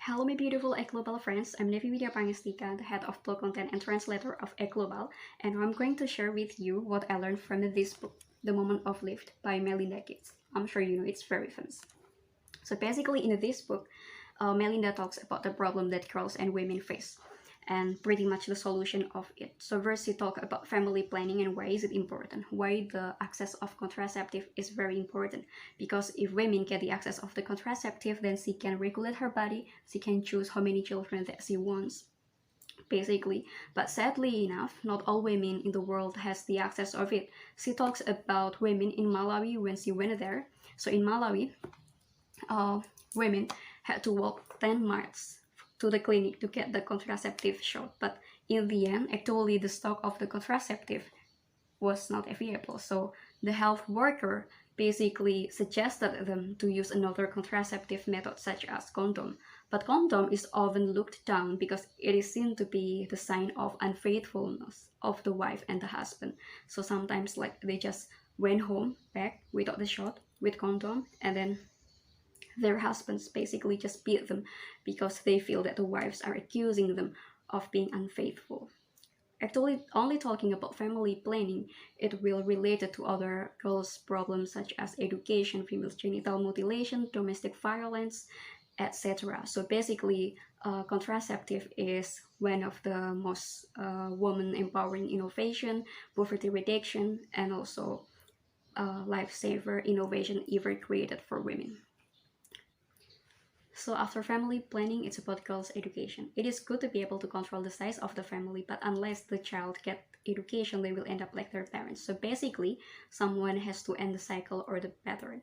Hello my beautiful global friends, I'm Nevi Pangestika, the head of blog content and translator of Global, and I'm going to share with you what I learned from this book, The Moment of Lift by Melinda. I'm sure you know it's very famous. So basically in this book, Melinda talks about the problem that girls and women face and pretty much the solution of it. So first she talks about family planning and why is it important, why the access of contraceptive is very important, because if women get the access of the contraceptive, then she can regulate her body, she can choose how many children that she wants basically. But sadly enough, not all women in the world has the access of it. She talks about women in Malawi when she went there. So in Malawi, women had to walk 10 miles to the clinic to get the contraceptive shot, but in the end actually the stock of the contraceptive was not available, so the health worker basically suggested them to use another contraceptive method such as condom. But condom is often looked down because it is seen to be the sign of unfaithfulness of the wife and the husband. So sometimes like they just went home back without the shot with condom, and then their husbands basically just beat them because they feel that the wives are accusing them of being unfaithful. Actually, only talking about family planning, it will relate to other girls' problems such as education, female genital mutilation, domestic violence, etc. So basically, contraceptive is one of the most woman empowering innovation, poverty reduction, and also lifesaver innovation ever created for women. So after family planning, it's about girls' education. It is good to be able to control the size of the family, but unless the child get education, they will end up like their parents. So basically, someone has to end the cycle or the pattern.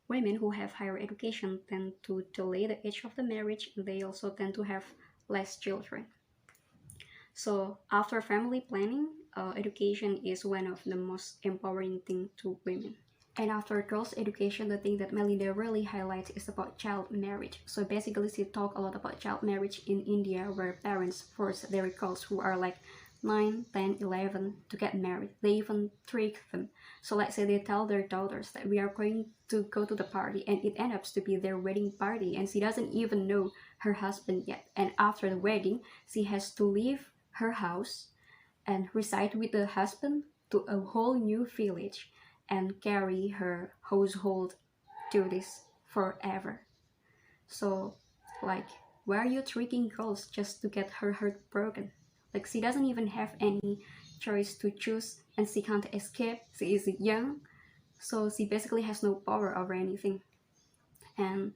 Women who have higher education tend to delay the age of the marriage, and they also tend to have less children. So after family planning, education is one of the most empowering thing to women. And after girls' education, the thing that Melinda really highlights is about child marriage. So basically, she talk a lot about child marriage in India, where parents force their girls who are like 9, 10, 11 to get married. They even trick them. So let's say they tell their daughters that we are going to go to the party, and it ends up to be their wedding party, and she doesn't even know her husband yet. And after the wedding, she has to leave her house and reside with the husband to a whole new village and carry her household to this forever. So like, why are you tricking girls just to get her heart broken? Like, she doesn't even have any choice to choose, and she can't escape. She is young, so she basically has no power over anything. And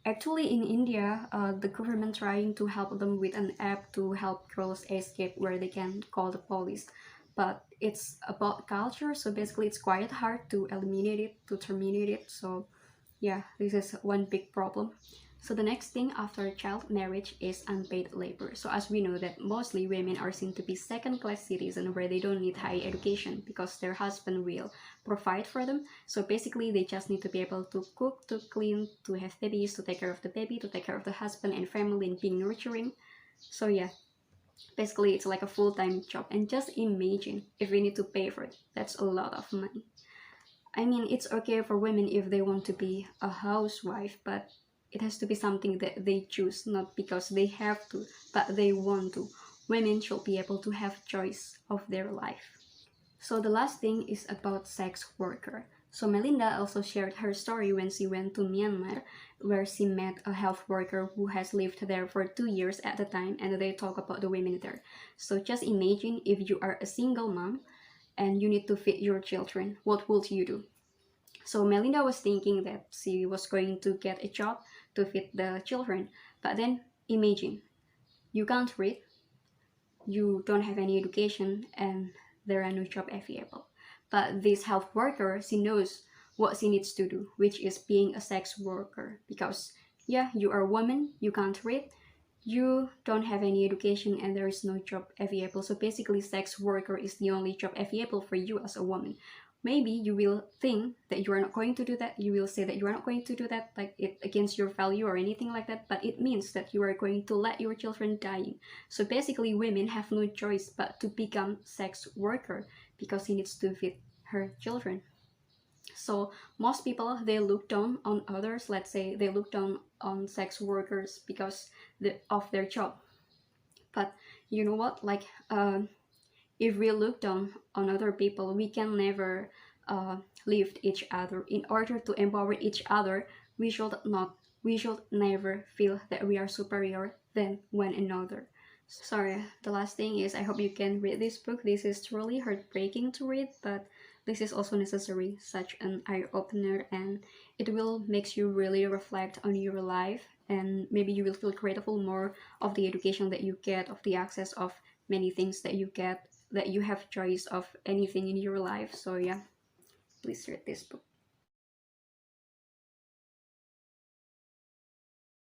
actually in India, the government trying to help them with an app to help girls escape, where they can call the police, but it's about culture, so basically it's quite hard to eliminate it, to terminate it. So yeah, this is one big problem. So the next thing after child marriage is unpaid labor. So as we know that mostly women are seen to be second-class citizens, where they don't need high education because their husband will provide for them. So basically they just need to be able to cook, to clean, to have babies, to take care of the baby, to take care of the husband and family and being nurturing. So yeah, basically it's like a full-time job. And just imagine if we need to pay for it, that's a lot of money. I mean, it's okay for women if they want to be a housewife, but it has to be something that they choose, not because they have to, but they want to. Women should be able to have choice of their life. So the last thing is about sex worker. So Melinda also shared her story when she went to Myanmar, where she met a health worker who has lived there for 2 years at the time, and they talk about the women there. So just imagine if you are a single mom and you need to feed your children, what would you do? So Melinda was thinking that she was going to get a job to feed the children, but then imagine, you can't read, you don't have any education, and there are no job available. But this health worker, she knows what she needs to do, which is being a sex worker, because yeah, you are a woman, you can't read, you don't have any education, and there is no job available. So basically sex worker is the only job available for you as a woman. Maybe you will think that you are not going to do that, you will say that you are not going to do that, like it against your value or anything like that, but it means that you are going to let your children dying. So basically women have no choice but to become sex worker because he needs to feed her children. So most people, they look down on others. Let's say they look down on sex workers because of their job. But you know what, like, if we look down on other people, we can never lift each other. In order to empower each other, we should never feel that we are superior than one another. Sorry, the last thing is, I hope you can read this book. This is truly heartbreaking to read, but this is also necessary, such an eye-opener, and it will makes you really reflect on your life, and maybe you will feel grateful more of the education that you get, of the access of many things that you get, that you have choice of anything in your life. So yeah, please read this book.